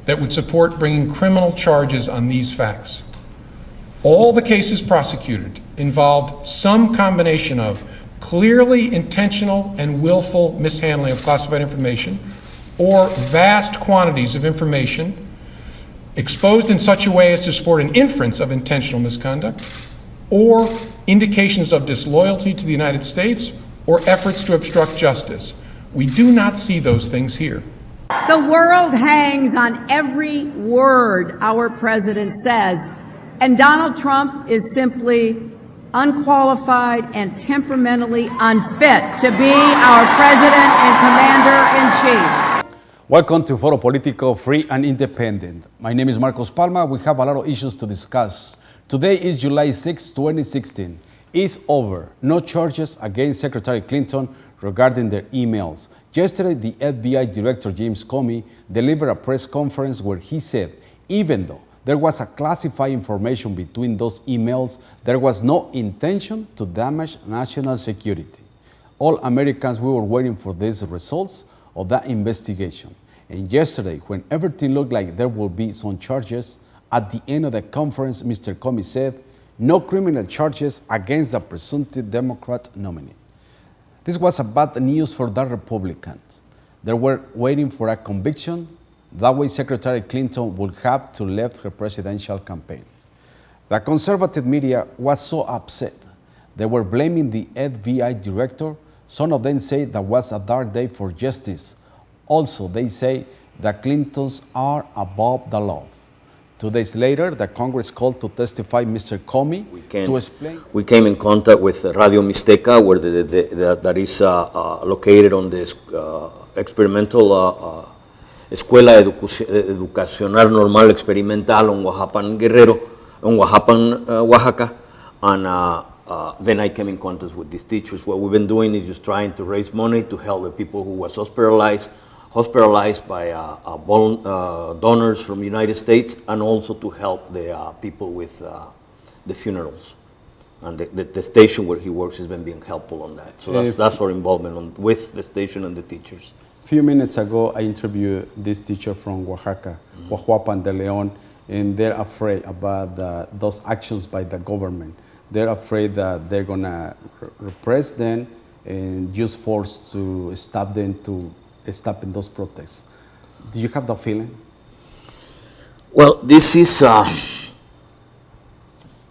that would support bringing criminal charges on these facts. All the cases prosecuted involved some combination of clearly intentional and willful mishandling of classified information, or vast quantities of information exposed in such a way as to support an inference of intentional misconduct, or indications of disloyalty to the United States, or efforts to obstruct justice. We do not see those things here. The world hangs on every word our president says, and Donald Trump is simply unqualified and temperamentally unfit to be our president and commander-in-chief. Welcome to Foro Politico, free and independent. My name is Marcos Palma. We have a lot of issues to discuss. Today is July 6, 2016. It's over. No charges against Secretary Clinton regarding their emails. Yesterday, the FBI Director James Comey delivered a press conference where he said, even though there was a classified information between those emails, there was no intention to damage national security. All Americans, we were waiting for these results of that investigation. And yesterday, when everything looked like there will be some charges, at the end of the conference, Mr. Comey said, no criminal charges against the presumptive Democrat nominee. This was a bad news for the Republicans. They were waiting for a conviction. That way, Secretary Clinton would have to leave her presidential campaign. The conservative media was so upset. They were blaming the FBI director. Some of them say that was a dark day for justice. Also, they say that Clintons are above the law. 2 days later, the Congress called to testify Mr. Comey to explain. We came in contact with Radio Mixteca, where that is located on this experimental Escuela Educacional Normal Experimental on Oaxacan Guerrero, on Oaxaca, and then I came in contact with these teachers. What we've been doing is just trying to raise money to help the people who was hospitalized by donors from the United States, and also to help the people with the funerals. And the station where he works has been being helpful on that. So that's our involvement with the station and the teachers. A few minutes ago, I interviewed this teacher from Oaxaca, Huajuapan de León, and they're afraid about those actions by the government. They're afraid that they're going to repress them and use force to stop them to stopping those protests. Do you have that feeling? Well, this is a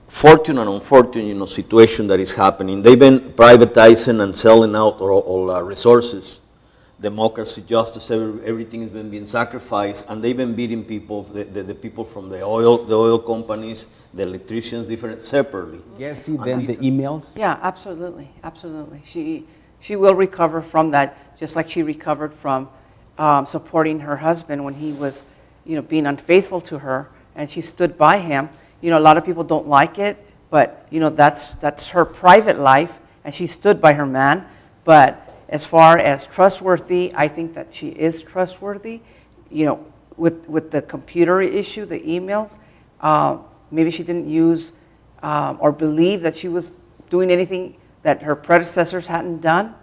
fortunate and unfortunate situation that is happening. They've been privatizing and selling out all resources. Democracy, justice, everything has been being sacrificed, and they've been beating people, the people from the oil companies, the electricians, different separately. Yes, then the emails? Yeah, absolutely, absolutely. She will recover from that, just like she recovered from supporting her husband when he was, being unfaithful to her, and she stood by him. A lot of people don't like it, but that's her private life, and she stood by her man. But as far as trustworthy, I think that she is trustworthy. With the computer issue, the emails, maybe she didn't use or believe that she was doing anything that her predecessors hadn't done.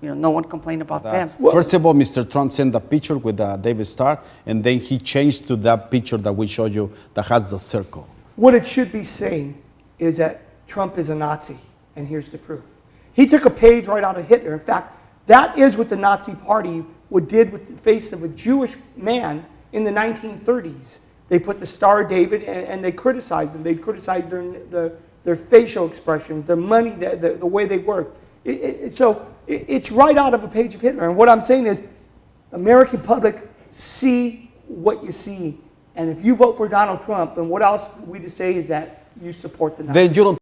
No one complained about them. First of all, Mr. Trump sent a picture with David Starr, and then he changed to that picture that we showed you that has the circle. What it should be saying is that Trump is a Nazi, and here's the proof. He took a page right out of Hitler. In fact, that is what the Nazi Party did with the face of a Jewish man in the 1930s. They put the Star of David, and they criticized them. They criticized their facial expressions, their money, the way they worked. So it's right out of a page of Hitler. And what I'm saying is, American public, see what you see. And if you vote for Donald Trump, then what else we just say is that you support the Nazis. Then you don't